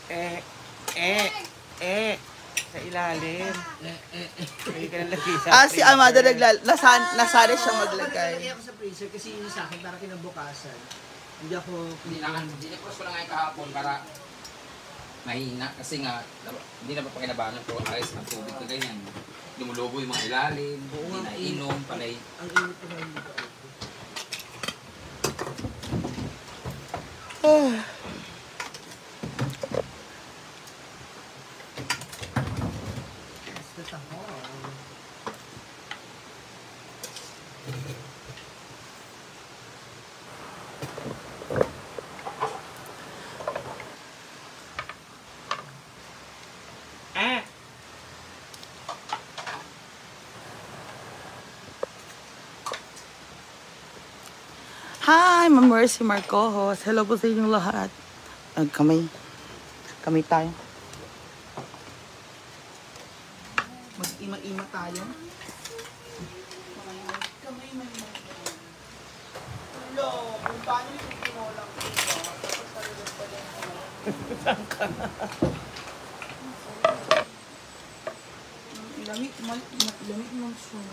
Eh, eh, eh. Sa ilalim. Hindi ka nalagay sa Si Amada nasari siya maglagay. Nalagay ako sa freezer kasi yun sa akin para kinabukasan. Hindi ako... Dinipros ko lang ngayon kahapon para mahina. Kasi nga, hindi na pa pakinabangan ko. Ayos ng tubig na ganyan. Lumulobo yung mga ilalim. Hindi na inom, palay. Ang init ko na hindi ka. Hi, Ma'am Mercy Marcojos. Hello po sa inyong lahat. Kamay tayo. Mag-ima-ima tayo. Kamay. Hello, kung paano yung tinolang dito, tapos talagang pala yung saan ka? Lamig ng siya.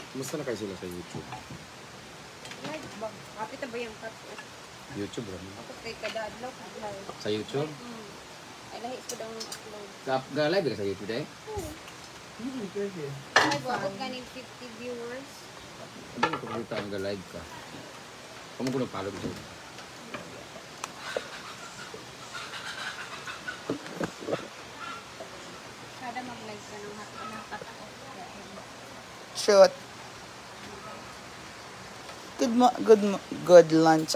Kumusta na kayo sila sa YouTube? Kapit na ba yung cut? YouTube, Rami? Ako kay kada-adlaw. Sa YouTube? Ay, lahi ko daw upload. Ga-live ka sa YouTube eh? Ay, buwabot ka ng 50 viewers. Ano ko kumita ang ga-live ka? Kamo ko nagpalo ko sa'yo. Kada mag-live ka ng hapon. Shoot. Good lunch.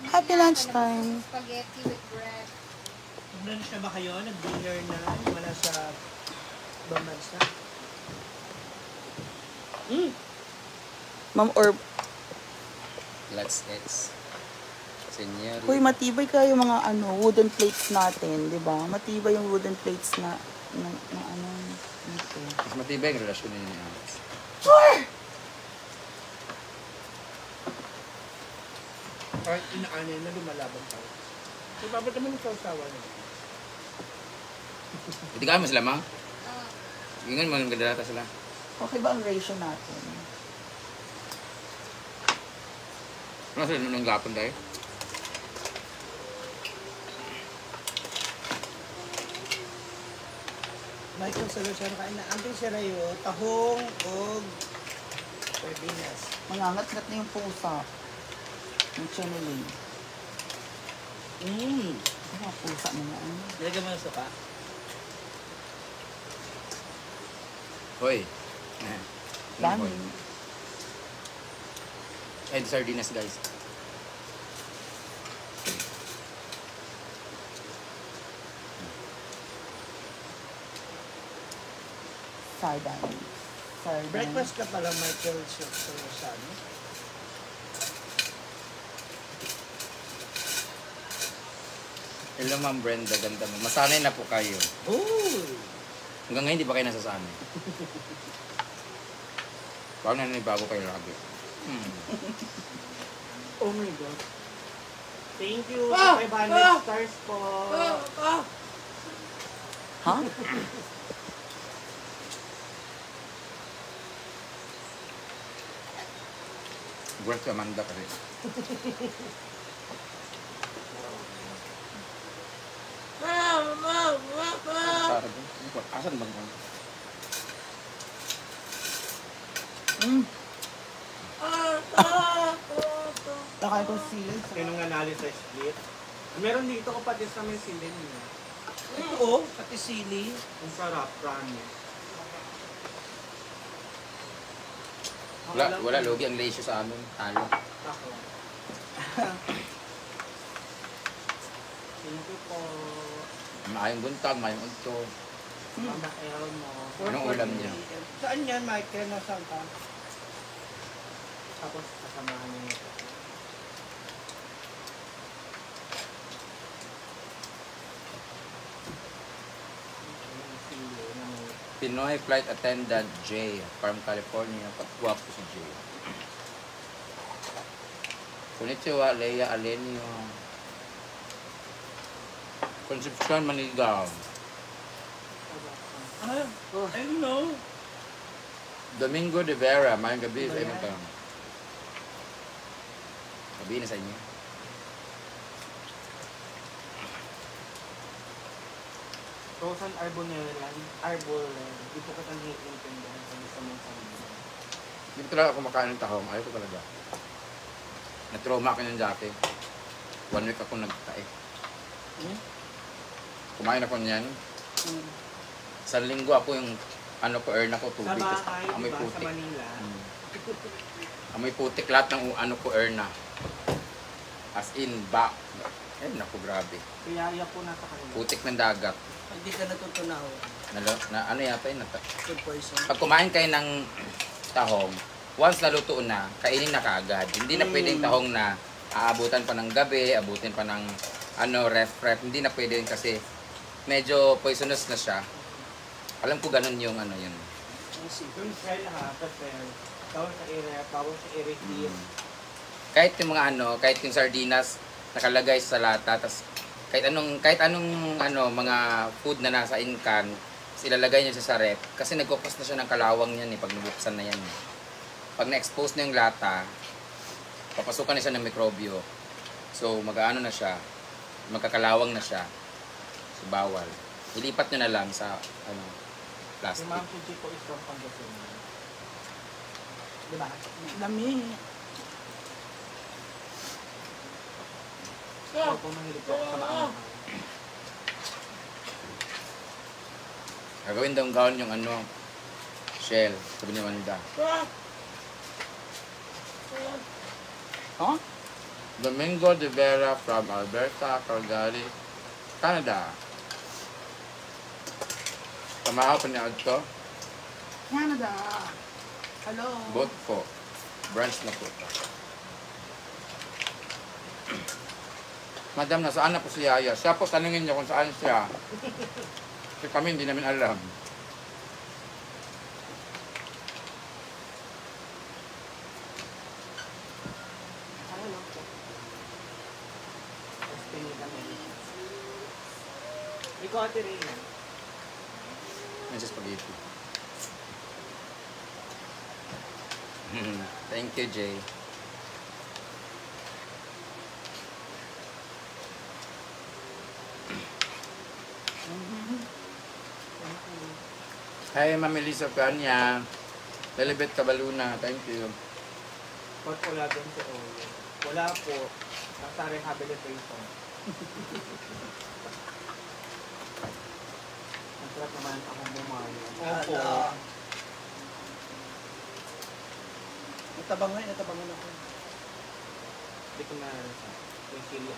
Happy lunchtime. Spaghetti with bread. Nag-lunch na ba kayo? Nag-dinner na? Wala sa ibang bansa? Ma'am, or... Let's eat. Senyor. Uy, matibay kayo mga wooden plates natin, di ba? Matibay yung wooden plates na dito. Mas matibay ang relasyon ninyo ni Alex. Kahit inaanin na lumalaban tayo. So, babad naman yung sausawa niya. Hindi ka mo sila, ma? Ingan mo ang ganda sila. Okay ba ang ratio natin? Ano sila nung gapon tayo? Michael Solution kain na. Ang sirayo, tahong o sardinas. Mangangat-ngat na yung pusa. Yung channeling. Ano pusa mo na? Lagyan mo ng suka. Hoy. Dami. Ay, sardinas guys. Sardines. Breakfast ka pala, Michael Solution. Hello, Ma'am Brenda. Ganda mo. Masanay na po kayo. Oh! Hanggang ngayon, di ba kayo nasasanay? Parang naninibago kayo lagi. Oh my God. Thank you sa 500 stars po. Ha? Worth si Amanda kasi. Asan bang kami? Nakay ko sila. Sinong nanalo sa split? Meron dito kapatid sa may silin niya. Oo, pati sili. Ang sarap, promise. Wala logi ang leisure sa amin. Talo. Ako. Thank you po. Maayong buntag, maayong unto. Mama Elmo. Anong ulam niya? Saan yan, Michael? Nasaan ka? Tapos kasamahan niya. Pinoy flight attendant Jay from California. Patwapo si Jay. Konnichiwa, Leia Alenio. Concepcion, Manigaw. I don't know. Domingo de Vera, mayang gabi sa imong taon. Gabi na sa inyo. Rosan Arboreland. Di po katang hit-intindahan sa gusto mong sabihin. Hindi ko talaga kumakain ng tahong. Ayaw ko talaga. Na-trauma ako ng dati. 1 week ako nagtae. Kumain ako niyan. Sa linggo ako yung ano ko, earn ako, Sa tubig. Tas bahay, amoy diba? Sa putik. Manila. Amoy putik lahat ng ano ko, earn na. As in, eh, naku, grabe. Kaya po nasa kanila. Putik ng dagat. Hindi ka natutunaw. Ano yata yun? Food poison. Pag kumain kayo ng tahong, once naluto na, kainin na kaagad. Hindi na pwedeng tahong na aabutan pa ng gabi, abutin pa ng ref. Hindi na pwede yun kasi medyo poisonous na siya. Alam ko ganun yung yun. Yung shell ha, kasi tawag sa area, tawag sa area heat. Kahit yung mga kahit yung sardinas nakalagay sa lata, tas kahit anong mga food na nasa incan, ilalagay niya siya sa ref kasi nagkukos na siya ng kalawang niyan pag nabuksan na yan. Pag na-expose na yung lata, papasukan na siya ng mikrobyo. So mag-aano na siya, magkakalawang na siya. So bawal. Ilipat nyo na lang sa Si plastic. Ma'am Suji po is from Pangasinan. Diba? Lami. Ako po mahilig po sa maanghang. Gagawin daw gawin yung shell. Sabi ni Wanda. Huh? Domingo de Vera from Alberta, Calgary, Canada. Tamahaw pa niya ito. Canada. Hello. Both po. Branch na po. Madam, nasaan na po si Yaya? Siya po, tanungin niyo kung saan siya. Kasi kami hindi namin alam. Ano lang po? Espinita Melissa. Ikaw, Ate Reyna. May spaghetti. Thank you, Jay. Hi, Ma'am Melissa Kanya. Lilibet Cabaluna. Thank you. Pag wala doon sa Oyo. Wala po. Nasa rehabilitation. Ang sarap naman akong bumayo. Opo. Natabangan ako. Hindi ko na yung sili.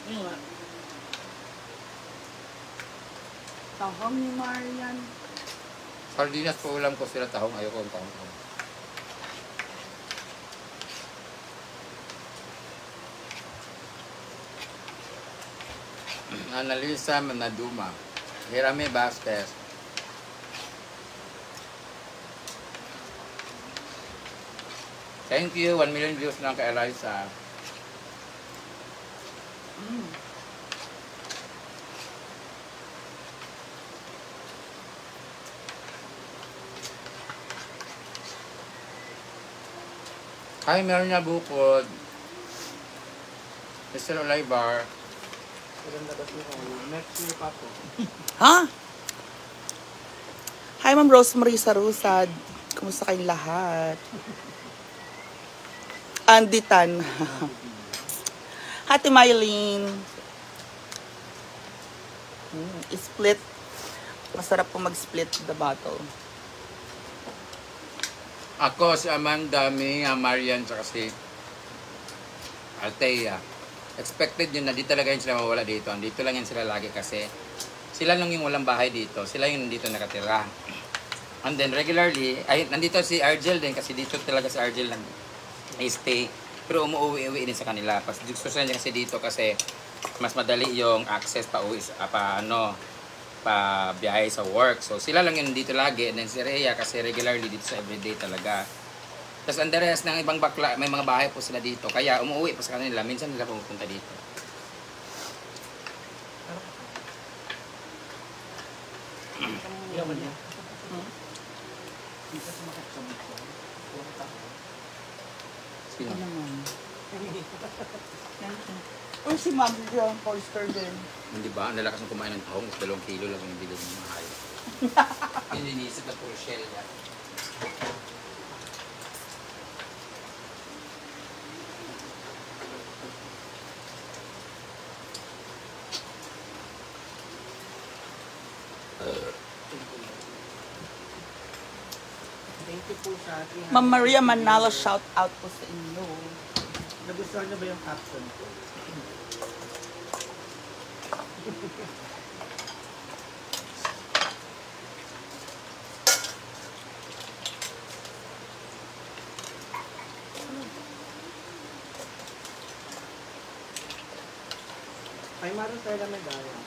Yun nga. Tahong ni Marian. Sardinas po ulam ko sila tahong. Ayoko ang tahong. Annalisa Manaduma. Hirame Vasquez. Thank you. 1 million views lang kay Eliza. Hi, meron niya bukod. Mr. Olivar. Maganda ba si Oyo? Next year pa po. Ha? Hi, Ma'am Rosemary Sarusad. Kumusta kayong lahat? Andy Tan. Hati Mylene. Split. Masarap po mag-split the bottle. Ako, si Amanda, Mia, Marian, tsaka si Althea. Expected yun na di talaga yun sila mawala dito. Andito lang yan sila lagi kasi sila lang yung walang bahay dito. Sila yung nandito nakatira. And then regularly, nandito si Argel din kasi dito talaga si Argel lang stay. Pero umuwi-uwi din sa kanila. Gusto siya kasi dito kasi mas madali yung access pa uwi, pa biyahe sa work. So sila lang yung dito lagi. And then si Rhea kasi regularly dito sa everyday talaga. Tapos ang the rest ng ibang bakla, may mga bahay po sila dito. Kaya umuwi po sa kanila. Minsan nila pumupunta dito. Yaman niya. Sino? Ano naman? Uy, si Ma'am dyan, poster din. Hindi ba? Ang lalakas ng kumain ng tahong. 2 kilo lang yung bilhin ng mahal. Iniisip na puro shell yan. Thank you po sa ating... Ma'am Maria Manalo, shout out po sa inyo. Nagustuhan niyo ba yung caption ko? Ay, maroon tayo na medalya.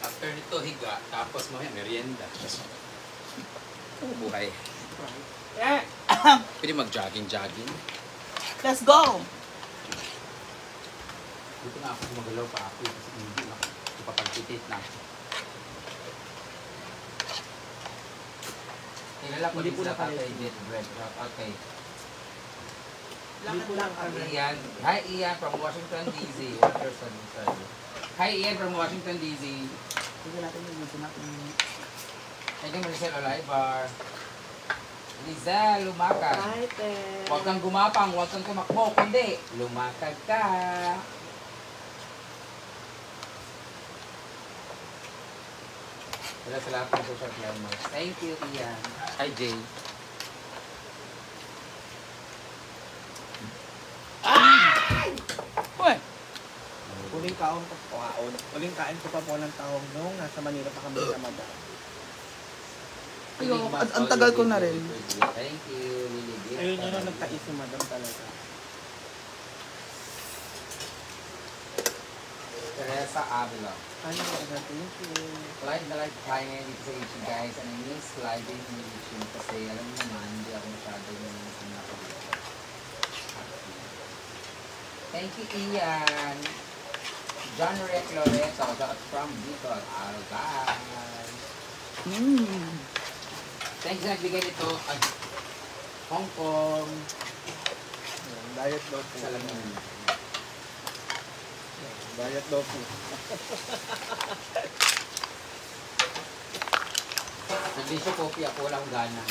After nito, higa. Tapos mamaya, merienda. Buhay. Eh! Pwede mag-jogging-jogging. Let's go! Dito na ako gumagalaw pa ako kasi hindi na ipapagpitit na. Kilala ko Hindi din po sila nakalit. Tatay Jet Bread. Okay. Hindi po lang Hi kami. Ian. Hi Ian from Washington DC. One person sorry. Hi Ian from Washington DC. Sige natin yung video natin. Thank you Maricel Olivar. Lizelle, lumakad. Hi, te. Huwag kang gumapang, huwag kang tumakbo, kundi lumakad ka. Wala sa lahat ng social climbers. Thank you, Ian. Hi, Jay. Uy! Huling kaon ko po, huling kain ko pa po ng taong nung nasa Manila pa kami sa Madam. Ayun, ang tagal ko na rin. Thank you, Lily Gift. Ayun yun ang nagkais si Madam talaga. Teresa Avila. Ano ba na thank you. Live na live tayo ngayon dito sa YouTube, guys. And I miss live in YouTube kasi alam mo naman, hindi ako masyadong sinako dito. Thank you, Ian. John Rick Loreto, shout from Bicol, Algar. Thank you sa nagbigay nito. Hong Kong. Ayan, diet daw po. Salamin. Diet daw po. Nag-disyo coffee ako, walang gana.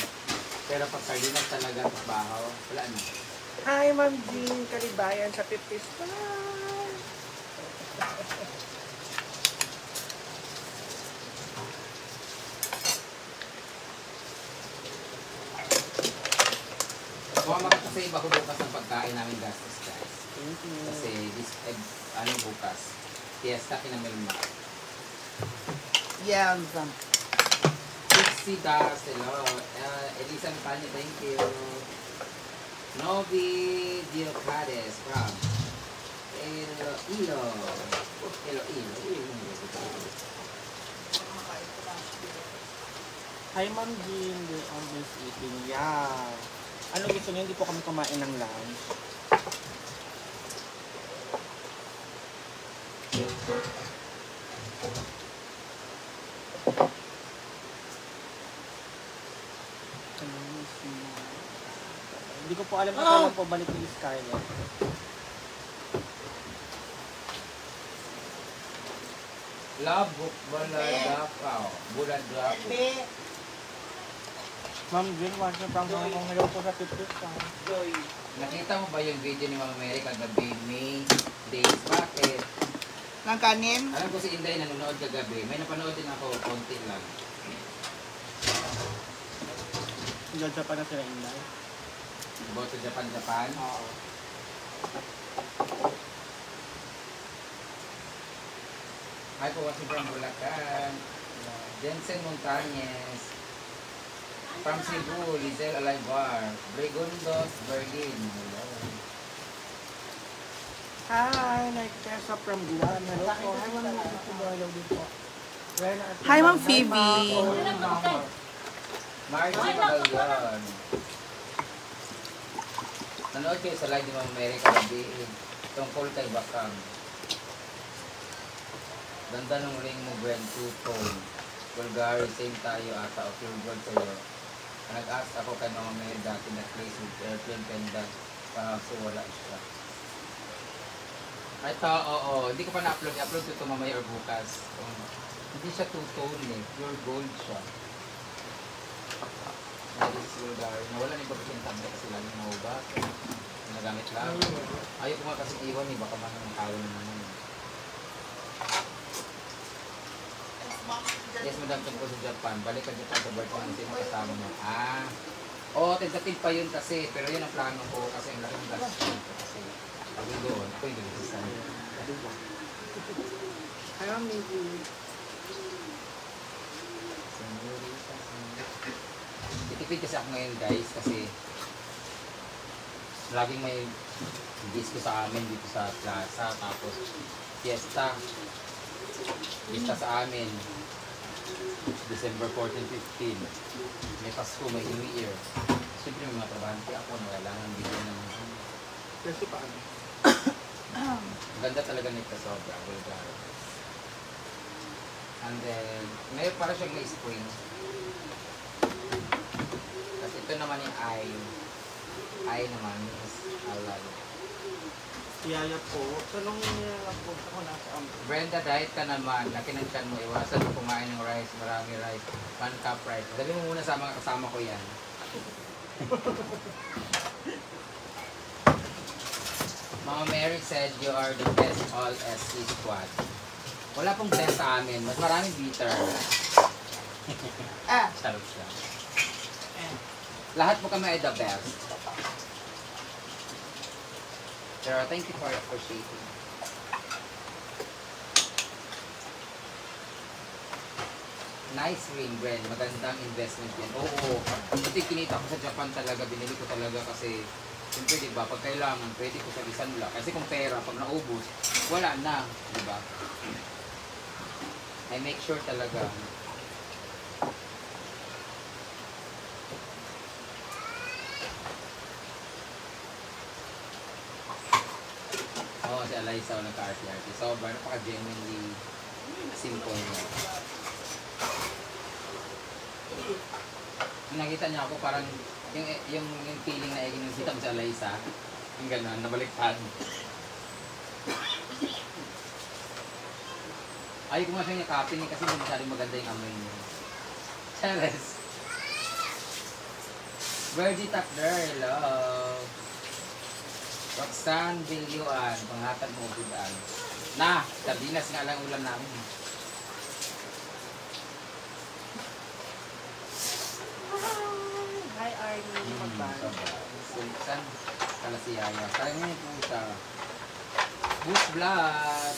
Pero pag sardinas talaga, bahaw, wala na. Hi, Ma'am Jean Kalibayan sa 50 Star. Kung makakasave ako bukas ng pagkain namin gastos, guys. Thank you. Kasi bukas, fiesta kinamilma. Yes. Pixie Das, hello. Elisa Panya, thank you. Novi Diocades from Iloilo. Hi, Ma'am Jean. We're always eating. Yeah. Ano gusto niyo? Hindi po kami kumain ng lunch. Hindi ko po alam kung kailan po balik ni Scarlett. Love book Buladakaw. Buladakaw. Ma'am Jean, once na pang mga kong hello po sa 50 Star. Nakita mo ba yung video ni Mama Mary kagabi? May days. Bakit? Ng kanin? Alam ko si Inday nanonood kagabi. May napanood din ako, konti lang. Diyan pa na sila Inday. About to Japan. Oo. Hi po, watching from Bulacan. Jensen Montañez. From Cebu, Lizelle Alaybar. Bregundos, Berlin. Hello. Hi, like Tessa from Guam. Hello po. Hi, Ma'am Hello dito. Hi, Ma'am Phoebe. Margie Magayon. Nanood kayo sa live ni Ma'am Mary kagabi. Tungkol kay Bakang. Ganda ng ring mo, Gwen, two-tone. Bulgari, same tayo ata. O pure gold sa'yo. Nag-ask ako kay Mama Mary dati na place with airplane pendant. So wala siya. Ito, oo. Hindi ko pa na-upload. I-upload ko ito mamaya or bukas. Hindi siya two-tone eh. Pure gold siya. This is Bulgari. Nawala na yung pagkasin tablet kasi lang yung mahubat. Nagamit lang. Ayaw ko nga kasi iwan eh. Baka manang tao na naman. Yes, madam, tungkol sa Japan. Balik ka Japan sa birthday ng sino kasama mo. Oo, tentative pa yun kasi. Pero yun ang plano ko kasi ang laki ng gas kasi. Pag doon, ako yung nag-design. Hi, maybe. Titipid kasi ako ngayon guys kasi laging may disco sa amin dito sa plaza. Tapos fiesta sa amin. December 14, 15. May Pasko, may New Year. Siyempre may mga trabahante ako na kailangan bigyan ng Kasi paano? ganda talaga nito sobra. Bulgari. And then, may para siyang may spring. Tapos ito naman yung eye. Eye naman is alay. Yaya po. Tanong niya lang po ako nasa Brenda, diet ka naman. Laki ng tiyan mo. Iwasan mo kumain ng rice. Marami rice. 1 cup rice. Dali mo muna sa mga kasama ko yan. Mama Mary said you are the best all SC squad. Wala pong best sa amin. Mas maraming bitter. Charot siya. Lahat po kami ay the best. Pero thank you for appreciating. Nice ring, Gwen. Magandang investment yan. Oo. Kasi kinita ko sa Japan talaga. Binili ko talaga kasi siyempre diba, pag kailangan, pwede ko sa isan lang. Kasi kung pera, pag naubos, wala na. Diba? I make sure talaga. Oo, si Alaysa o nagka-RT-RT. So, napaka-genuinely simple niya. Nakita niya ako parang yung feeling na ikinusita mo si Alaysa. Yung gano'n, nabaliktad. Ayaw ko nga siyang yakapin eh, kasi masyadong maganda yung amoy niya. Cheres! Virgie Takder, hello! Roxanne Villuan, panghatag mo budaan. Na! Sardinas nga lang ulam namin. Hi, Arnie. Saan? Kala si Yaya. Kaya mo yung pusa. Boost Blood!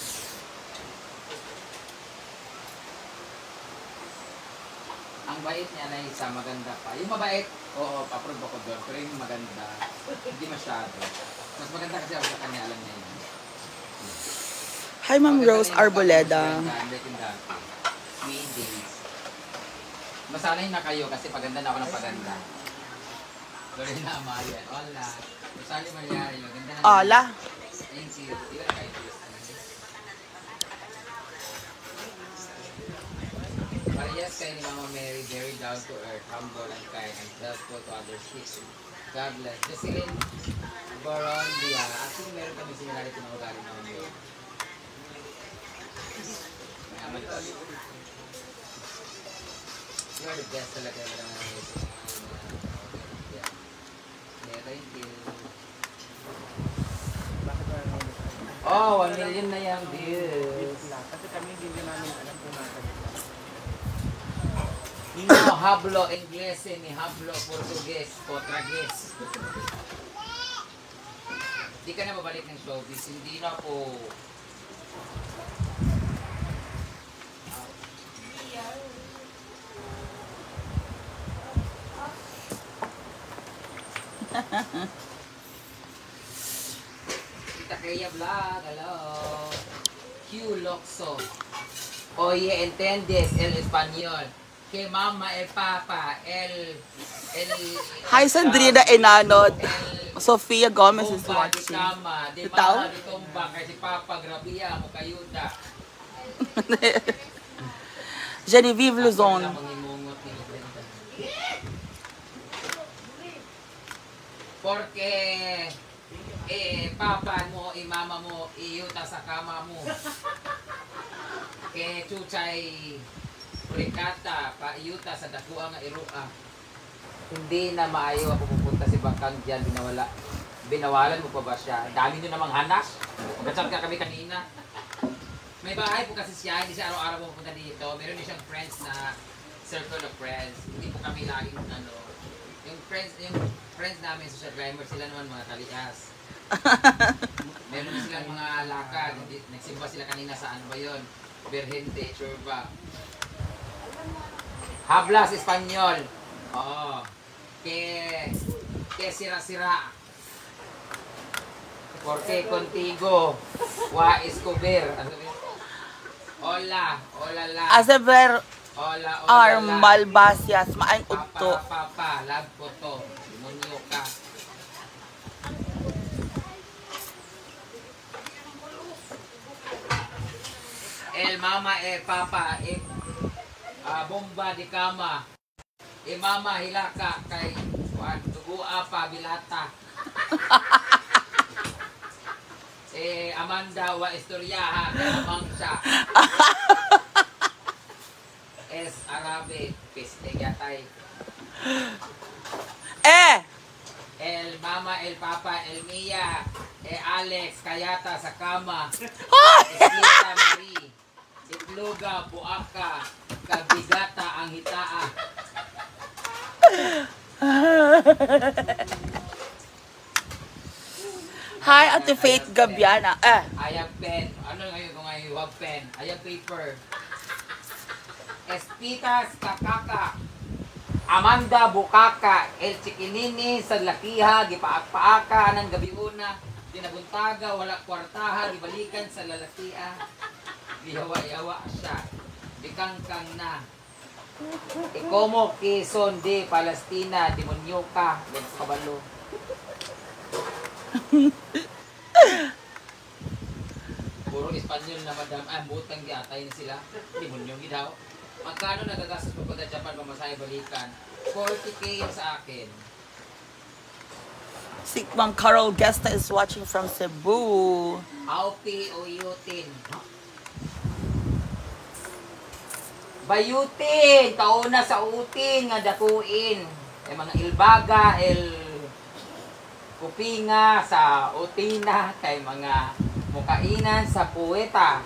Ang bait niya na isa, maganda pa. Yung mabait, oo, approve ako doon. Pero yung maganda, hindi masyado. Mas maganda kasi ako sa kanya, alam niya yun. Hi, Ma'am Rose Arboleda. May days. Masanay na kayo kasi paganda na ako ng paganda. Lorena Amalia. Hola. Rosali Malyari. Maganda na. Hola. Thank you. Ilan kayo? Parehas kayo ni Mama Mary, very down to earth, humble and kind, and helpful to others. God bless. Jocelyn Barondia. Actually, meron kami similarity na ugali na Mama Mary. Mayaman ito. You are the best talaga. Yeah, thank you. Oh, 1 million na yung views. Kasi kami hindi namin alam kung natin. No hablo Ingles ni hablo Portuguese, Portuguese. Hindi ka na babalik ng showbiz, hindi na po. Kita kay Rhea Vlog, hello. Q Loxo. Oye, entiendes el español. Que mama, el papa, el Hi, Sandrina Enanod. Sofia Gomez is Tumba, di watching. kama, di Itaw? mama, di tumba, kay si papa, grabiya, mo kayuda. Genevieve Luzon. Ako na mangimungot ni Brenda. Porque papa mo, mama mo, iyuta sa kama mo. Kay chuchay prikata, pa iyuta sa dakuha nga irua. Hindi na maayo ako pupunta si Bakang dyan, binawalan mo pa ba siya? Dami nyo namang hanas. Magkasap ka kami kanina. May bahay po kasi siya, hindi siya araw-araw pupunta dito. Meron din siyang friends na circle of friends. Hindi po kami laging yung friends namin sa climber, sila naman mga talias. Meron din silang mga lakad. Nagsimba sila kanina sa ano ba yun? Berhente, Churba. Hablas Espanyol. Oo. Que sira-sira. Porque contigo. Wa escober. Hola. Hola la. Asever Hola, hola la. Armal Basias. Maayong udto. Papa, love ko to. Demonyo ka. El mama, papa, bomba di kama. Mama, hilaka kay tugua pa bilata. Amanda wa istoryaha kay amang siya. Arabe, peste yatay. El mama, el papa, el mia, Alex, kayata sa kama. Esplita Marie, itloga, buaka, kabigata ang hitaa. Hi, Ate Faith Gabiana. I have pen. Ano ngayon kung ngayon you have pen? I have paper. Espitas kakaka. Amanda Bukaka. El Chikinini sa lakiha. Gipaak-paaka ng gabiuna. Dinabuntaga. Wala kwartaha. Ibalikan sa lalakia. Gihawa-yawa siya. Dikangkang na. Ikomo Quezon de Palestina. Demonyo ka. Legs kabalo. Puro Espanyol na madam. Butang giatay na sila. Demonyo gidaw. Magkano nagagastos mo pagka Japan pamasahe balikan? 40K sa akin. Sikmang Carol Gesta is watching from Cebu. Aupi o yutin. Bayutin! Kauna sa utin nga dakuin. Mga ilbaga, kupinga sa utina, kay mga mukainan sa puweta.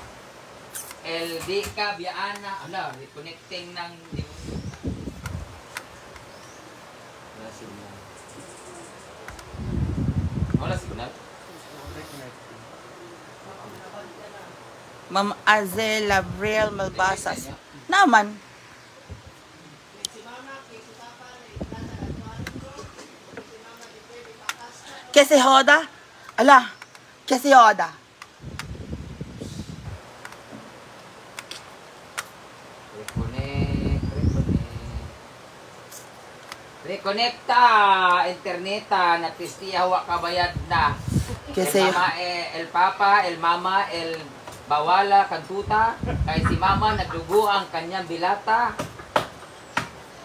Dika, Biana, reconnecting ng wala signal. Ma'am Azel Labriel Malbasas. Naman. Kese hoda? Ala, kese hoda. Rekonekta, interneta, nagpistiya, huwag kabayad na. Kasi El mama, el papa, el mama, el bawala, kantuta. Kay si mama, nagdugo ang kanyang bilata.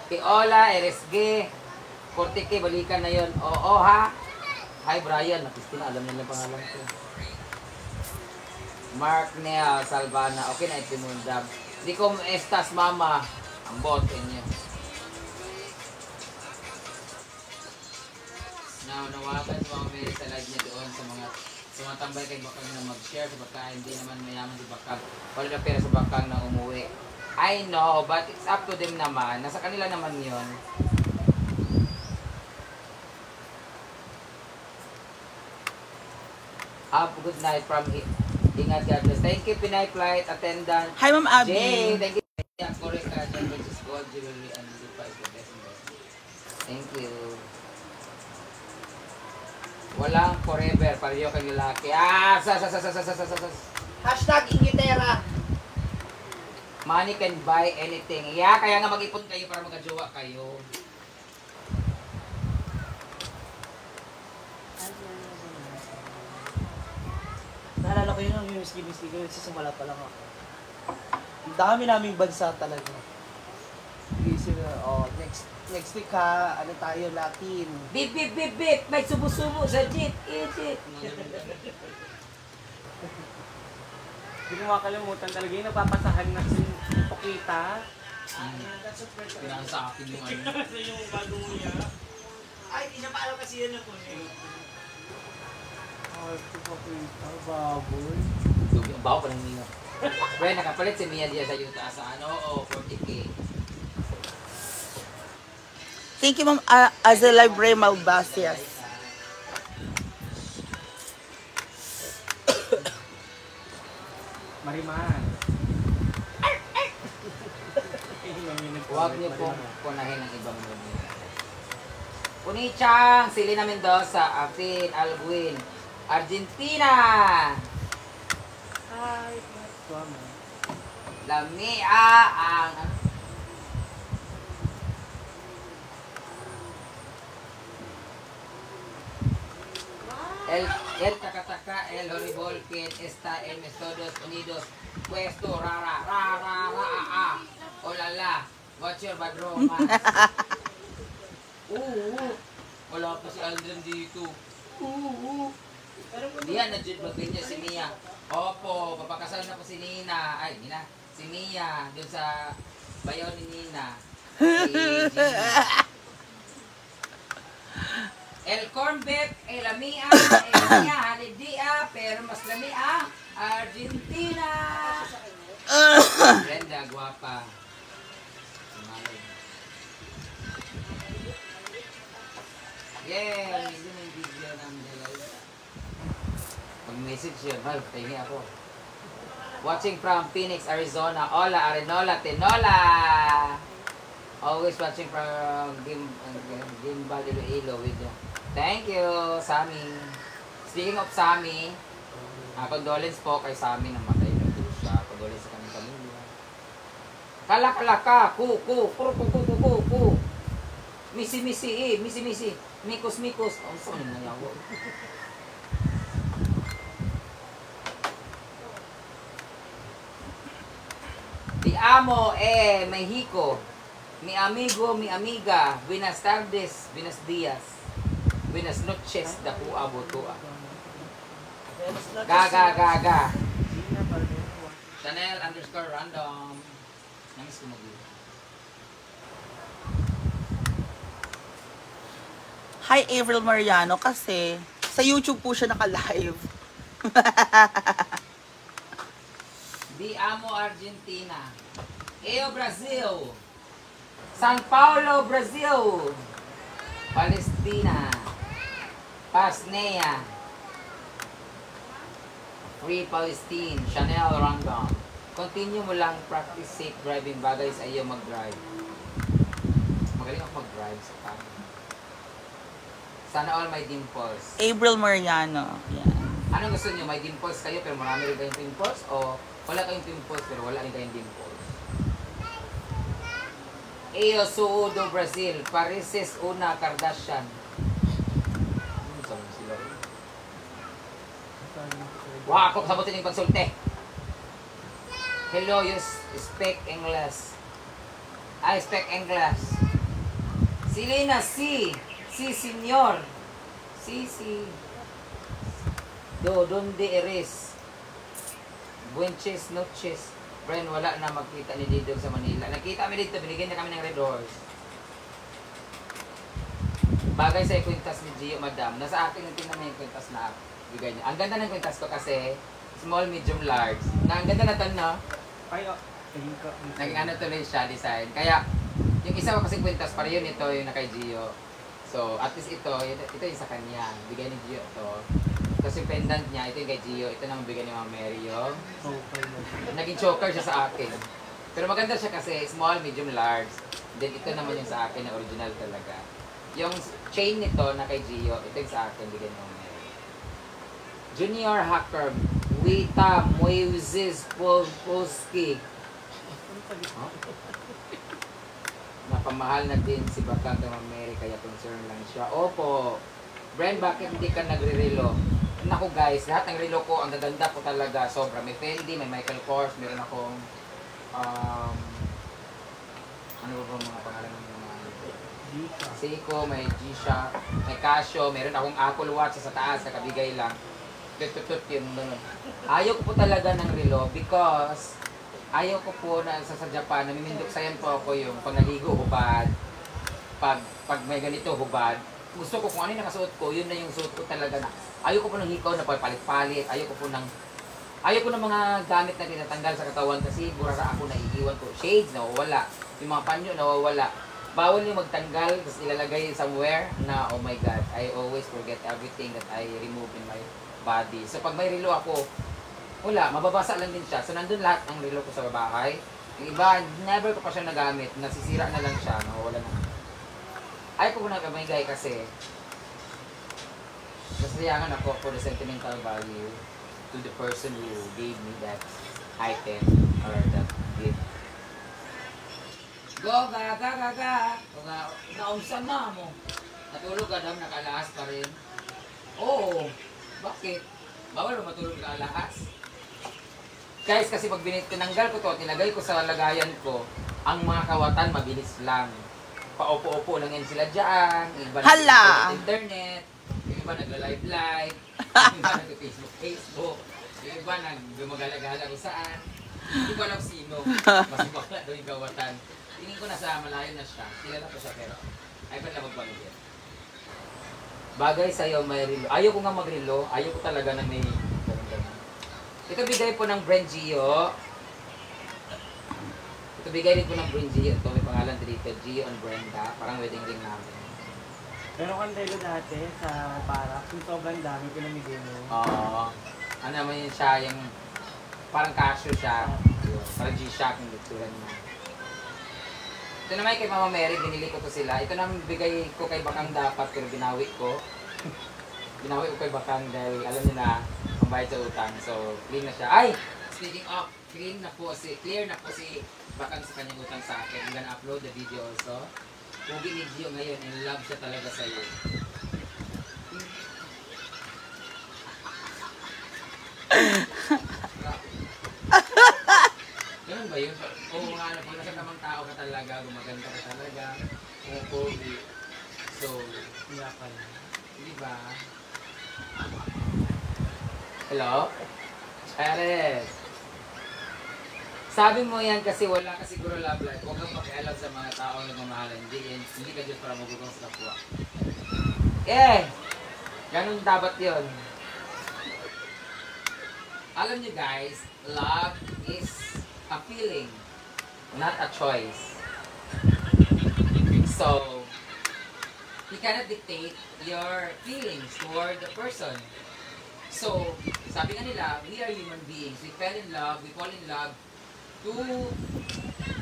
Tiola, RSG, Kortike, balikan na yon. Oo ha. Hi Brian, napistiya, alam nila pangalan ko. Mark Nel Salvana, okay na ito mong dab. Di ko estas mama, ang bote niya. Nawagan mo ang Mary sa live niya doon sa mga tumatambay kay Bakang na mag-share sa Bakang. Hindi naman mayaman si Bakang. Wala na pera sa Bakang na umuwi. I know, but it's up to them naman. Nasa kanila naman yun. Have a good night from Ingat God bless. Thank you, Pinay Flight Attendant. Hi, Ma'am Abby. Jay, thank you. Correct ka dyan, which is gold, jewelry, and the price the best and best. Thank you. Walang forever, pareho kang lalaki. Ah, Hashtag Ingitera. Money can buy anything. Yeah, kaya nga mag-ipon kayo para magkajowa kayo. Naalala ko yun, yung miski-miski ko, sisumala pa lang ako. Ang dami naming bansa talaga. Isip na, oh, next week ha, ano tayo, Latin. Bip, bip, bip, bip! May subo-subo sa jeep! Jeep! Hindi ko makalimutan talaga yung napapasahan na si Pokita. Pinaka sa akin yung ano. Kasi yung bago mo niya. Ay, di siya pa alam kasi yun ako. Oh, si Pokita, baboy. Dubi, ang baho pa ng Mia. Well, nakapalit si Mia diya sa Utah sa ano, o 40K. Thank you, Ma'am Azela Bray Malbasias. Mariman. Huwag niyo pong punahin ang ibang lugar. Punichang, Selena Mendoza, Afin, Alguin, Argentina. Hi. Tama. Lamia ang El Takataka, El Horrible, Quien está en Estados Unidos, Puesto, Rara, Rara, Raa, Olala, what's your bad romance? Wala pa si Aldrin dito. Diyan, na-jud mag-video si Mia. Opo, papakasal na po si Nina. Ay, Nina. Si Mia, dun sa bayaw ni Nina. Si Gina. El Cornbeck, El Amia, El Mia, Halidia, pero mas lamia, Argentina. Brenda, guwapa. Sumalog. Yeah, hindi na yung video ng dalawa. Mag-message yun. Ay, pahingi ako. Watching from Phoenix, Arizona. Hola, Arenola, Tinola. Always watching from Gimbal, Iloilo with you. Thank you, Sammy. Speaking of Sammy, condolence po kay Sammy na matay na po siya. Condolence sa kanyang pamilya. Kala-kala-ka, ku. Misi-misi, misi-misi. Mikos-mikos. Ang saan na yawa. Te amo, Mexico. Mi amigo, mi amiga. Buenas tardes, buenos días. Buenas noches, daku abotua. Gaga. Chanel _ random. Nangis ko mag-i. Hi, Avril Mariano, kasi sa YouTube po siya naka-live. Di amo Argentina. Eo Brazil. San Paulo, Brazil. Palestina. Pasnea. Free Palestine. Chanel Random. Continue mo lang practice safe driving, bagay sa iyo mag-drive. Magaling ako mag-drive sa kanya. Sana all my dimples. Avril Mariano. Yan. Anong gusto niyo? May dimples kayo pero marami rin kayong pimples? O wala kayong pimples pero wala rin kayong dimples? Eo Suudo, Brazil. Parises Una Kardashian. Saan sila rin? Wow, ako kasabutin yung pagsulte. Hello, you speak English. I speak English. Selena C. Si Senyor. Si. Donde eres? Buenches noches. Friend, wala na magkita ni Didog sa Manila. Nakita kami dito, binigyan niya kami ng Red Horse. Bagay sa kwintas ni Gio, madam. Nasa akin yung tingnan yung kwintas na bigay niya. Ang ganda ng kwintas ko kasi small, medium, large. Ang ganda na tan, no? Ay, Naging ano tuloy siya, design. Kaya, yung isa ko kasi kwintas, para yun ito yung nakay Gio. So, at least ito yung sa kanya. Bigay ni Gio ito. Tapos yung pendant niya, ito yung kay Gio. Ito naman bigay ni Mama Mary yung naging choker siya sa akin. Pero maganda siya kasi small, medium, large. Then ito naman yung sa akin na original talaga. Yung chain nito na kay Gio, ito yung sa akin, bigay ni Mama Mary. Junior Hacker, Wita Moises Polski. Huh? Napamahal na din si Bakang ng Amerika, kaya concern lang siya. Opo. Bren, bakit hindi ka nagre-relo? Naku guys, lahat ng relo ko, ang gaganda po talaga. Sobra. May Fendi, may Michael Kors, meron akong ano ba mga pangalan ng mga Seiko, may G-Shock, may Casio, meron akong Apple Watch sa taas, nakabigay lang. Tututut yung ganun. Ayaw ko po talaga ng relo because ayaw ko po na sa Japan, namimindok sayan po ako yung pag naligo, hubad. Pag may ganito, hubad. Gusto ko kung ano yung nakasuot ko, yun na yung suot ko talaga na. Ayaw ko po ng hikaw na palit-palit. Ayaw ko ng mga gamit na tinatanggal sa katawan kasi burara ako naiiwan ko. Shades, nawawala. Yung mga panyo, nawawala. Bawal yung magtanggal, tapos ilalagay somewhere na, oh my God, I always forget everything that I remove in my body. So pag may relo ako, wala, mababasa lang din siya. So nandun lahat ng relo ko sa bahay. Yung iba, never ko pa siya nagamit. Nasisira na lang siya, nawawala na. Ayaw ko po nagamigay kasi nasayangan ako for the sentimental value to the person who gave me that item or that gift. Go, gaga. Naunsan na mo. Natulog ka daw, nakalaas pa rin. Oo. Bakit? Bawal mo matulog ka alahas? Guys, kasi pag tinanggal ko to, tinagay ko sa lagayan ko, ang mga kawatan mabilis lang. Paupo-upo lang yan sila dyan. Iba Hala! internet. Yung iba nagla-live-live. Yung iba nag-Facebook. Yung iba nag-gumagala-gala kung saan. Hindi ko alam sino. Mas bakla daw yung kawatan. Tingin ko nasa malayo na siya. Kilala ko siya pero ayaw ko na magpamigyan. Bagay sa'yo may relo. Ayaw ko nga mag-relo. Ayaw ko talaga na may ganun-ganun. Ito bigay po ng Brand Gio. Ito bigay rin po ng Brand Gio. Ito may pangalan dito. Gio and Brenda. Parang wedding ring namin. Meron kang relo dati sa para kung sobrang dami pinamigay mo. Oo. Ano naman yun siya, yung parang Casio siya. Parang G-Shock yung litsura niya. Ito naman kay Mama Mary, binili ko to sila. Ito naman bigay ko kay Bakang dapat pero binawi ko. Binawi ko kay Bakang dahil alam niyo na pambayad sa utang. So, clean na siya. Ay! Speaking of, clear na po si Bakang sa kanyang utang sa akin. I'm gonna upload the video also. Pugi ni Gio ngayon, in love siya talaga sa iyo. Ganun ba yun? Oo nga, pag nasa tamang tao ka talaga, gumaganda ka talaga, pugi. So, Kaya pala. di ba? Hello? Charis! Sabi mo yan kasi wala ka siguro love life. Huwag kang makialam sa mga taong nagmamahalan. Hindi ka Diyos para magugong sa kapwa. Ganun dapat yun. Alam niyo guys, love is a feeling, not a choice. So, you cannot dictate your feelings toward the person. So, sabi nga nila, we are human beings. We fell in love, we fall in love to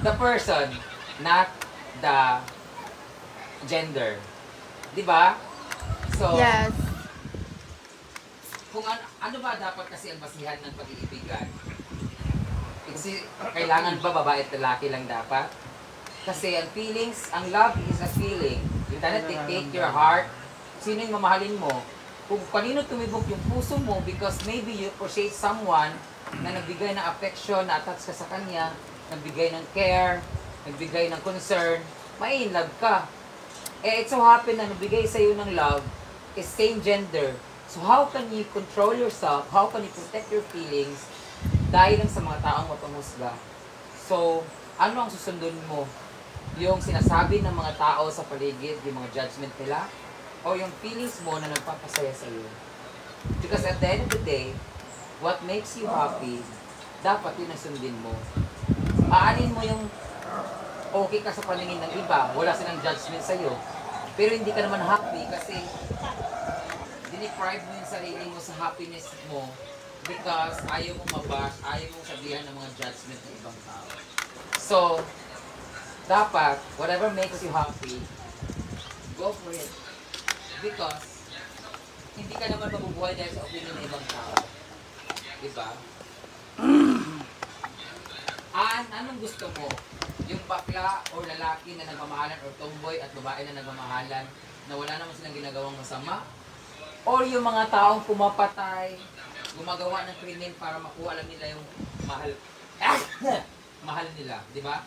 the person, not the gender. Diba? So, Yes. kung ano ba dapat kasi ang basihan ng pag-iibigan? Kasi kailangan ba babae at lalaki lang dapat? Kasi ang feelings, ang love is a feeling. You cannot dictate your heart. Sino yung mamahalin mo? Kung kanino tumibok yung puso mo because maybe you appreciate someone na nagbigay ng affection, na-attach ka sa kanya, nagbigay ng care, nagbigay ng concern, may in love ka. It so happen na nagbigay sa'yo ng love is same gender. So how can you control yourself? How can you protect your feelings dahil lang sa mga taong mapanghusga? So, ano ang susundin mo? Yung sinasabi ng mga tao sa paligid, yung mga judgment nila, o yung feelings mo na nagpapasaya sa'yo? Because at the end of the day, what makes you happy, dapat yun ang sundin mo. Aanin mo yung okay ka sa paningin ng iba, wala silang judgment sa'yo. Pero hindi ka naman happy kasi diniprive mo yung sarili mo sa happiness mo because ayaw mo mabash, ayaw mo sabihan ng mga judgment ng ibang tao. So, dapat, whatever makes you happy, go for it. Because hindi ka naman mabubuhay dahil sa opinion ng ibang tao. Diba? Anong gusto mo? Yung bakla o lalaki na nagmamahalan or tomboy at babae na nagmamahalan na wala naman silang ginagawang masama? Or yung mga taong pumapatay, gumagawa ng krimen para makuha lang nila yung mahal mahal nila, di ba?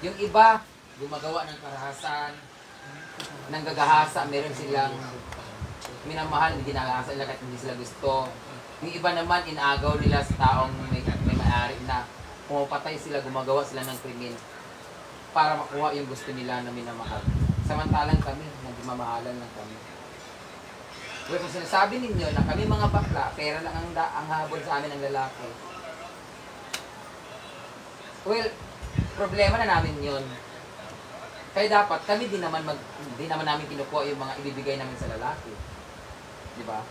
Yung iba, gumagawa ng karahasan, ng gagahasa, meron silang minamahal, hindi ginagahasa nila kahit hindi sila gusto. Yung iba naman, inaagaw nila sa taong may may-ari na pumapatay sila, gumagawa sila ng krimen para makuha yung gusto nila na minamahal. Samantalang kami, nagmamahalan lang kami. Well, kung sinasabi ninyo na kami mga bakla, pera lang ang habol sa amin ng lalaki. Well, problema na namin yun. Kaya dapat kami di naman namin kinukuha yung mga ibibigay namin sa lalaki. Di ba?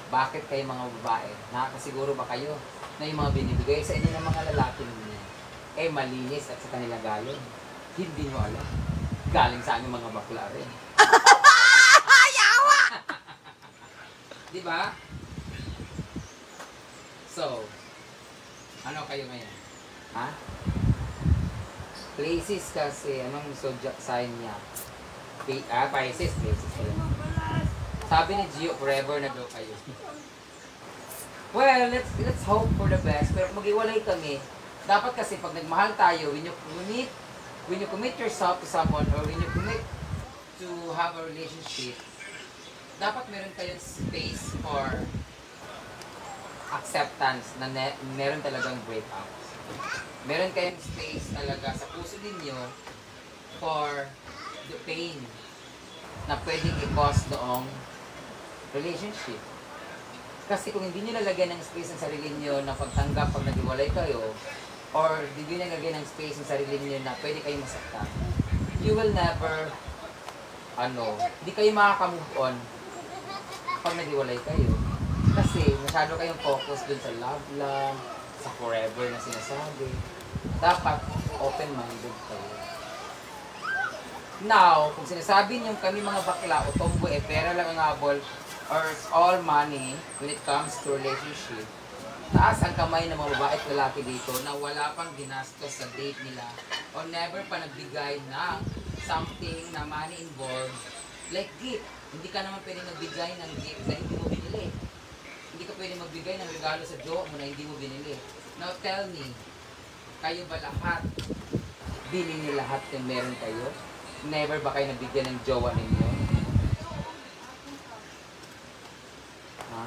Bakit kayo mga babae? Nakakasiguro ba kayo na yung mga binibigay sa inyo ng mga lalaki ninyo malinis at sa kanila galing? Hindi nyo alam. Galing sa aming mga bakla rin. Di ba? So, ano kayo ngayon? Ha? Places kasi, anong zodiac sign niya? Pisces, Pisces kayo. Sabi ni Gio, forever na daw kayo. Well, let's hope for the best. Pero mag-iwalay kami. Dapat kasi pag nagmahal tayo, when you commit yourself to someone or when you commit to have a relationship, dapat meron kayong space for acceptance na meron talagang breakup. Meron kayong space talaga sa puso ninyo for the pain na pwedeng i-cause noong relationship. Kasi kung hindi nyo lalagyan ng space ang sarili nyo na pagtanggap pag nag-iwalay kayo, or hindi nyo nalagyan ng space ang sarili nyo na pwede kayong masaktan, you will never, hindi kayo makaka-move on pag nag-iwalay kayo. Kasi masyado kayong focus dun sa love lang, sa forever na sinasabi. Dapat open-minded kayo. Now, kung sinasabi niyo kami mga bakla o tomboy, pera lang ang habol, or all money when it comes to relationship, taas ang kamay ng mga babae at lalaki dito na wala pang ginastos sa date nila o never pa nagbigay ng something na money involved, like gift. Hindi ka naman pwede magbigay ng gift na hindi mo binili. Hindi ka pwede magbigay ng regalo sa jowa mo na hindi mo binili. Now tell me, kayo ba lahat, binili lahat yung meron kayo? Never ba kayo nabigyan ng jowa ninyo? Ha?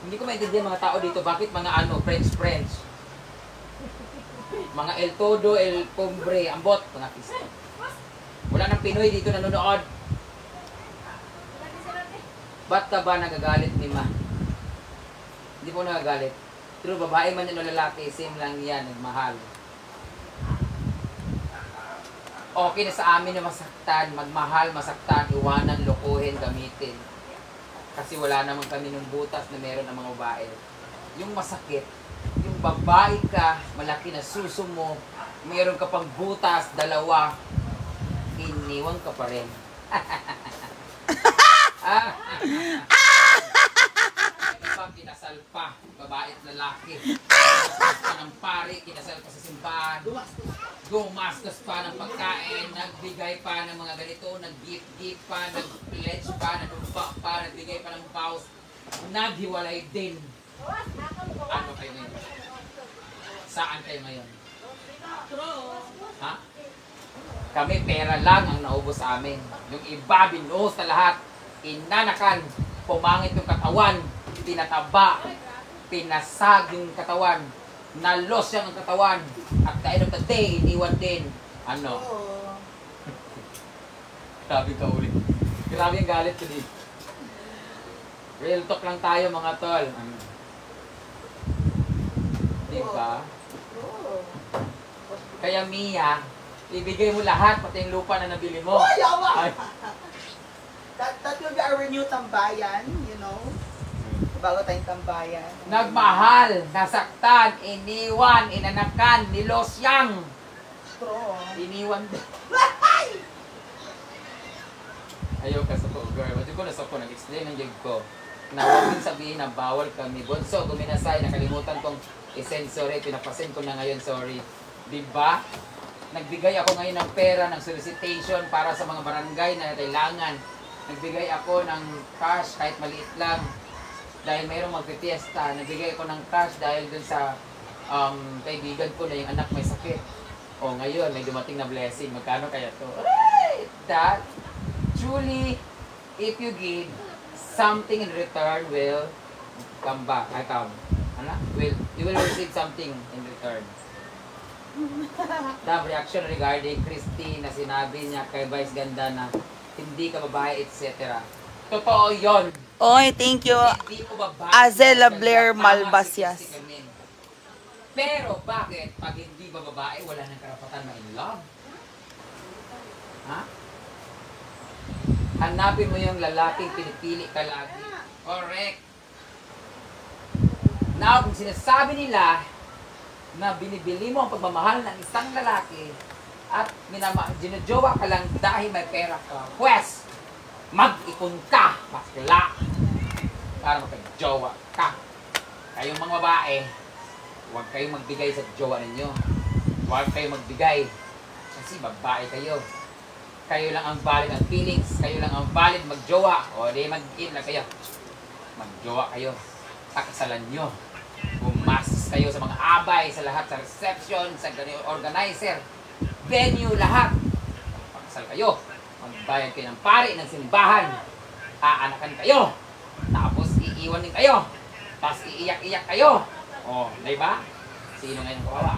Hindi ko maintindihan mga tao dito, bakit mga French? Mga El Todo, El Pombre, ambot, mga pista. Wala nang Pinoy dito nanonood. Ba't ka ba nagagalit ni Ma? Hindi po nagagalit. Pero babae man yun o lalaki, same lang yan, nagmahal. Okay na sa amin na masaktan, magmahal, masaktan, iwanan, lokohin, gamitin. Kasi wala naman kami ng butas na meron ng mga babae. Yung masakit, yung babae ka, malaki na suso mo, meron ka pang butas, dalawa, iniwan ka pa rin. Iba, kinasal pa, babae at lalaki. Kinasal pa ng pari, kinasal pa sa simbahan. Gumastos pa ng pagkain, nagbigay pa ng mga ganito, nag-gift pa, nag-pledge pa, nag-umpa pa, nagbigay pa ng vows, naghiwalay din. Ano kayo ngayon? Saan kayo ngayon? Ha? Kami pera lang ang naubos sa amin. Yung iba, binuhos na lahat. Inanakan, pumangit yung katawan, pinataba, pinasag yung katawan, nalos siya ang katawan, at the end of the day, iniwan din. Ano? Grabe ka ulit. Grabe ang galit ko dito. Real talk lang tayo mga tol. Diba? Kaya Mia, ibigay mo lahat, pati yung lupa na nabili mo. Oh, yawa! That will be our new tambayan, you know. bago tayong tambayan. Nagmahal, nasaktan, iniwan, inanakan, nilosyang. True. Iniwan din. Ayaw ka sa ko, girl. Wadi ko na sa ko, nag-explain ng jig ko. Na huwag din sabihin na bawal kami. Bonso, guminasay, nakalimutan kong i-send, sorry. Pinapasin ko na ngayon, sorry. Diba? Nagbigay ako ngayon ng pera, ng solicitation para sa mga barangay na kailangan. Nagbigay ako ng cash, kahit maliit lang. Dahil mayroong magpipiesta. Nagbigay ako ng cash dahil dun sa kaibigan ko na yung anak may sakit. O ngayon, may dumating na blessing. Magkano kaya to? Alright! That, truly, if you give, something in return will come back. You will receive something in return. The reaction regarding Christy na sinabi niya kay Vice Ganda na hindi ka babae, etc. Totoo yon. Oy, thank you. Hindi ko babae. Azela Vice Ganda. Blair Tama Malbasias. si Christy Carmen. Pero bakit pag hindi ba babae, wala nang karapatan na in love? Ha? Hanapin mo yung lalaking pinipili ka lagi. Correct. Now, kung sinasabi nila na binibili mo ang pagmamahal ng isang lalaki at ginjowa ka lang dahil may pera ka, pues, mag-ipon ka, bakla, para makagjowa ka. Kayong mga babae, huwag kayong magbigay sa jowa ninyo. Huwag kayong magbigay kasi babae kayo. Kayo lang ang valid ang feelings. Kayo lang ang valid magjowa. O di mag-in lang kayo. Magjowa kayo. Pakasalan nyo. Bumastos kayo sa mga abay, sa lahat, sa reception, sa organizer, venue, lahat. Pakasal kayo. Magbayad kayo ng pari, ng simbahan. Aanakan kayo. Tapos iiwan din kayo. Tapos iiyak-iyak kayo. O, diba? Sino ngayon kawawa?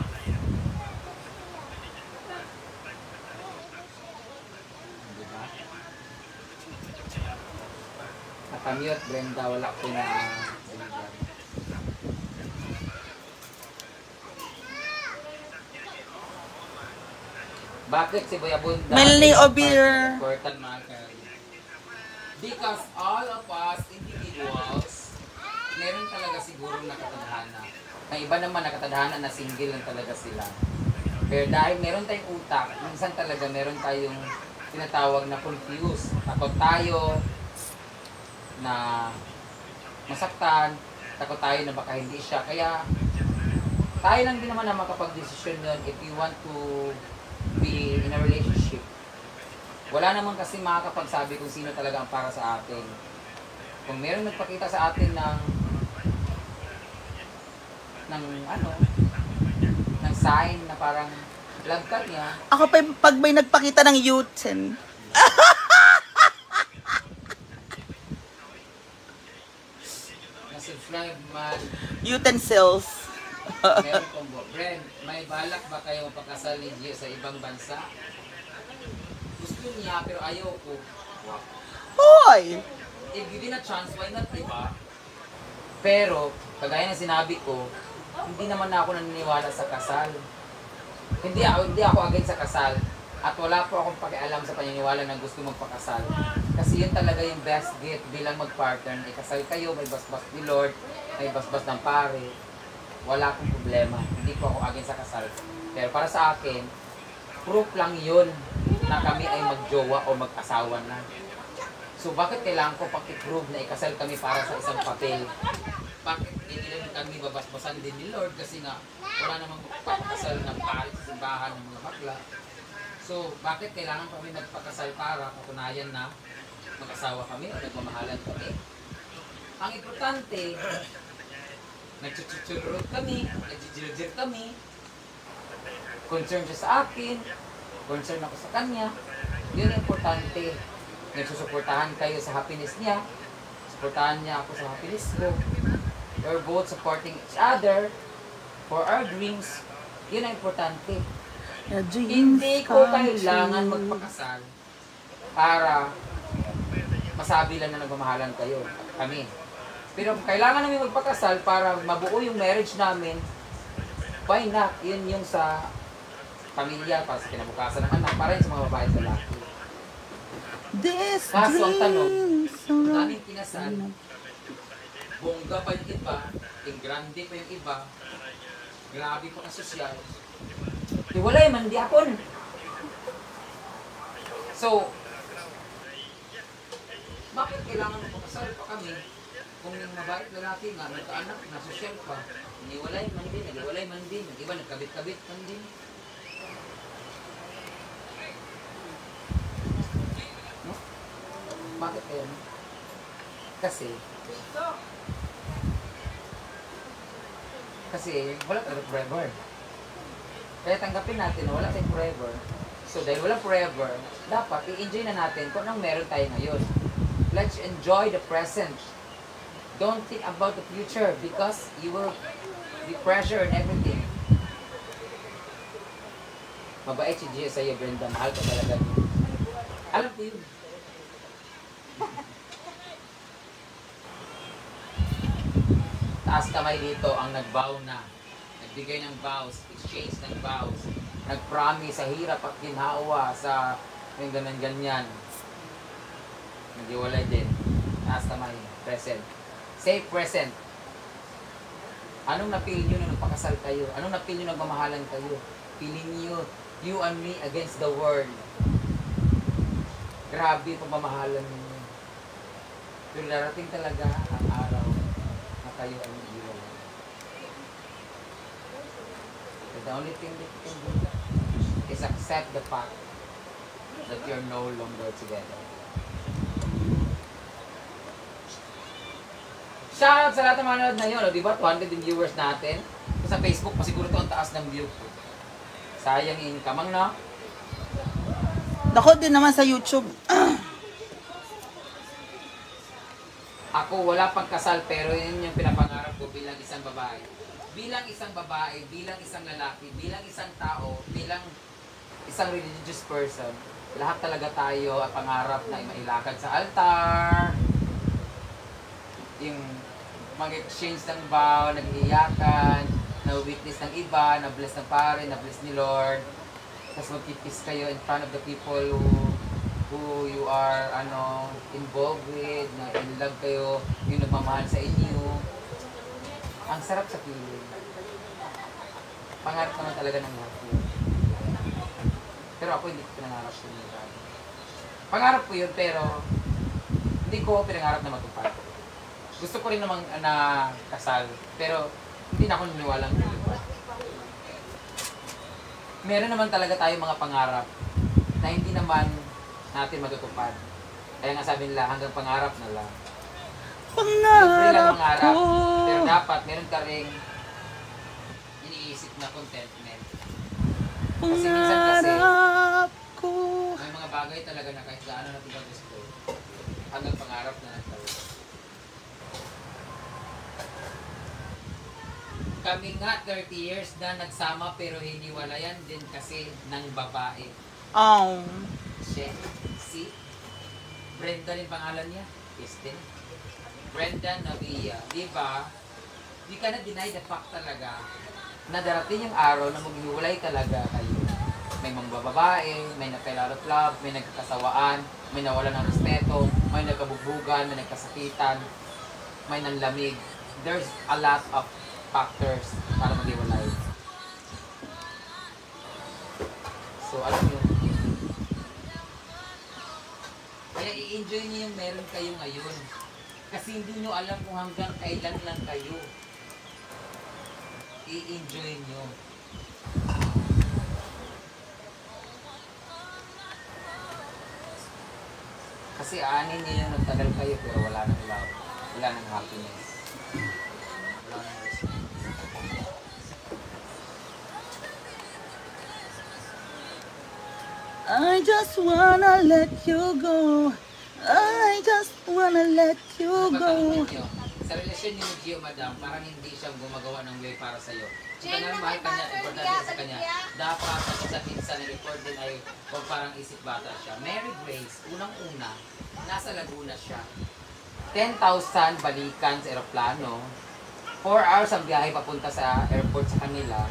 Nakamute, Brenda, wala ko na bakit si Boyabunda? Melanie Obir. Important marker. Because all of us individuals, meron talaga siguro nakatadhana. Ang iba naman nakatadhana na single lang talaga sila. Pero dahil meron tayong utak, minsan talaga meron tayong tinatawag na confused. Takot tayo na masaktan, takot tayo na baka hindi siya. Kaya tayo lang din naman na makapag-desisyon yun if you want to be in a relationship. Wala naman kasi makakapagsabi kung sino talaga ang para sa atin. Kung meron nagpakita sa atin ng sign na parang love ka niya. Ako pa pag may nagpakita ng Uten. Na-subscribe man. Utensils. Meron kong Brent, may balak ba kayo mapakasal ni Gio sa ibang bansa? Gusto niya pero ayaw ko. Hoy! If given a chance, why not, diba? Pero, kagaya ng sinabi ko, hindi naman ako naniniwala sa kasal. Hindi ako against sa kasal. At wala po akong pakialam sa paniniwala na gusto magpakasal. Kasi yun talaga yung best gift bilang mag-partner. Ikasal kayo, may basbas ni Lord, may basbas ng pare. Wala akong problema. Hindi po ako against sa kasal. Pero para sa akin, proof lang yun na kami ay magjowa o mag-asawa na. So bakit kailangan ko pang i-prove na ikasal kami para sa isang papel? Bakit hindi naman kami babasbasan din ni Lord? Kasi nga, wala namang magpapakasal ng pari sa simbahan ng mga bakla. So, bakit kailangan kami magpakasal para patunayan na mag-asawa kami o nagmamahalan kami? Ang importante, nagchuchurot kami, nagjijirjir kami, concern siya sa akin, concern ako sa kanya, yun ang importante. Nagsusuportahan kayo sa happiness niya, suportahan niya ako sa happiness ko. We're both supporting each other for our dreams, yun ang importante. Hindi ko kailangan magpakasal para masabi lang na nagmamahalan kayo, kami. Pero kailangan namin magpakasal para mabuo yung marriage namin, why not? Yun yung sa pamilya, para sa kinabukasan ng anak, para yun sa mga babae at lalaki. Kaso ang tanong, daming kinasal, bongga pa yung iba, yung grande pa yung iba, grabe pa kasosyal. Iwalay man, di ako. So, bakit kailangan magpakasal pa kami kung yung mabait lalaki nga, nagkaanak, nasosyal pa, iniwalay man din, nagiwalay man din, yung iba nagkabit-kabit man din. No? Bakit kaya? Kasi wala talaga forever. Kaya tanggapin natin na wala tayong forever. So dahil wala forever, dapat i-enjoy na natin kung anong meron tayo ngayon. Let's enjoy the present. Don't think about the future because you will be pressure and everything. Mabait si Gia sa'yo, Brenda. Mahal ka talaga. Alam ko yun. Taas kamay dito ang nag-vow na. Nagbigay ng vows, exchange ng vows. Nag-promise sa hirap at ginhawa sa yung ganyan-ganyan. Nag-iwalay din. Taas kamay. Present. Say present. Anong napili nyo nung nagpakasal kayo? Anong napili nyo nagmamahalan kayo? Feeling nyo, you and me against the world. Grabe yung pagmamahalan ninyo. Pero darating talaga ang araw na kayo ay mag-iwalay. So the only thing that you can do is accept the fact that you're no longer together. Shoutout sa lahat ng mga nanonood na yun, di ba? 200 yung viewers natin. Sa Facebook, pasiguro ito ang taas ng view ko. Sayang income ang no? Dako din naman sa YouTube. Ako wala pang kasal pero yun yung pinapangarap ko bilang isang babae. Bilang isang babae, bilang isang lalaki, bilang isang tao, bilang isang religious person, lahat talaga tayo at pangarap na mailakad sa altar. Yung mag-exchange ng vow, nag-iyakan, na-witness ng iba, na-bless ng pare, na-bless ni Lord. Tapos mag-kiss kayo in front of the people who you are involved with, na in love kayo, yung nagmamahal sa inyo. Ang sarap sa feeling. Pangarap naman talaga ng lahat yun. Pero ako hindi ko pinangarap yun. Pangarap ko yun pero hindi ko pinangarap na matupad. Gusto ko rin namang na kasal, pero hindi na ako niniwalang matupad. Meron naman talaga tayong mga pangarap na hindi naman natin matutupad. Kaya nga sabi nila, hanggang pangarap na lang. Pangarap ko. Pero dapat meron ka ring iniisip na contentment. Kasi minsan kasi, Pangarap ko. may mga bagay talaga na kahit gaano natin ba gusto, hanggang pangarap na lang talaga. Kami nga 30 years na nagsama pero hiniwalayan din kasi ng babae. Oh. Si Brenda rin pangalan niya. Kristen. Brenda Navia. Diba? Di ka na deny the fact talaga na darating yung araw na maghiwalay talaga kayo. May mga babae, may na-fell out of love, may nagkakasawaan, may nawala ng respeto, may nagkabugbugan, may nagkasakitan, may nanlamig. There's a lot of factors para maghiwalay. So, alam nyo, kaya i-enjoy nyo yung meron kayo ngayon. Kasi hindi nyo alam kung hanggang kailan lang kayo. I-enjoy nyo. Kasi aanin nyo yung nagtagal kayo pero wala nang love. Wala nang happiness. Wala nang respect. I just wanna let you go. I just wanna let you go. Sa relasyon niyo ni Gio, madam, parang hindi siya gumagawa ng way para sa'yo. Kung Jen, kanang mahal ka niya, baliktad importante niya, sa kanya. baliktad. Dapat sa minsan na report din ay huwag parang isip bata siya. Mary Grace, unang-una, nasa Laguna siya. 10,000 balikan sa eroplano. 4 hours ang biyahe papunta sa airport sa kanila.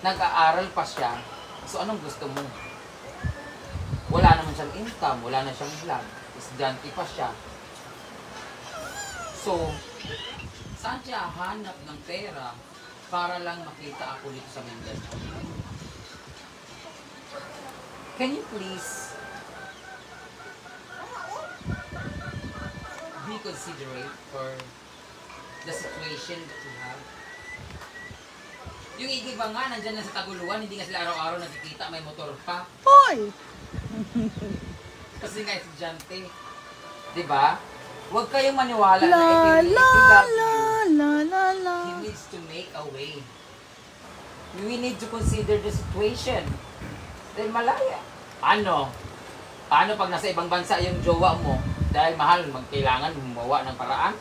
Nag-aaral pa siya. So anong gusto mo? Wala naman siyang income, wala na siyang vlog. Estudyante pa siya. So, saan siya hanap ng pera para lang makita ako dito sa Mindanao? Can you please be considerate for the situation that we have? Yung igiba nga, nandyan na sa Taguluan, hindi nga sila araw-araw nakikita, may motor pa. Hoy! Kasi nga estudyante. Diba? Huwag kayong maniwala na La if la he la loves you, la la la. he needs to make a way. We need to consider the situation. Dahil malaya. Paano pag nasa ibang bansa yung jowa mo? Dahil mahal, magkailangan gumawa ng paraan?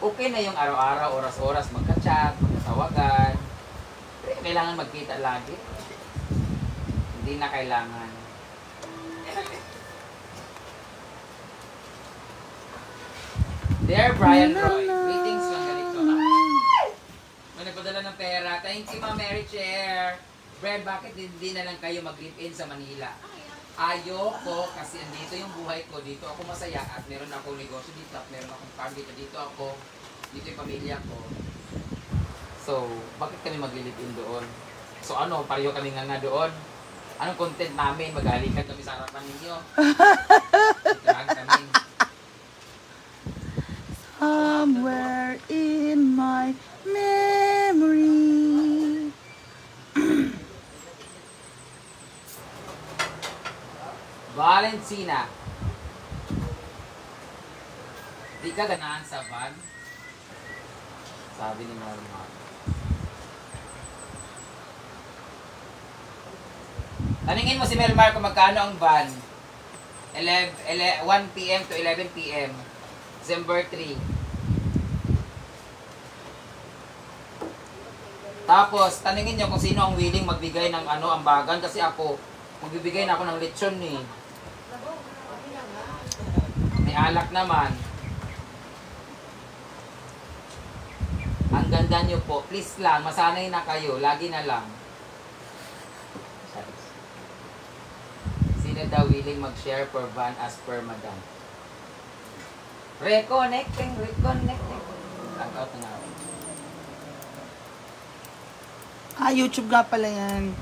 Okay na yung araw-araw, oras-oras magka-chat, magkasawagan. Pero kailangan magkita lagi. Hindi na kailangan. There, Brian Roy. Greetings lang ganito. May nagpadala ng pera. Thank you, Ma'am Mary Chair. Brad, bakit hindi na lang kayo mag-live-in sa Manila? Ayoko kasi andito yung buhay ko. Dito ako masaya at meron akong negosyo dito at meron akong farm dito. Dito ako. Dito yung pamilya ko. So, bakit kami mag-live-in doon? So ano, pareho kami nga doon. Anong content namin? Maghalikan kami sa harapan ninyo. Ikahan kami. Somewhere in my memory. Valentina. Di ka ganahan sa van? Sabi ni Norma. Taningin mo si Melmar kung magkano ang van. 1 p.m. to 11 p.m. December 3. Tapos, taningin nyo kung sino ang willing magbigay ng ambagan kasi ako, magbibigay na ako ng lechon eh. May alak naman. Ang ganda nyo po. Please lang, masanay na kayo. Lagi na lang. Sino daw willing mag-share per van as per madam? Reconnecting. Log-out na nga. YouTube nga pala yan.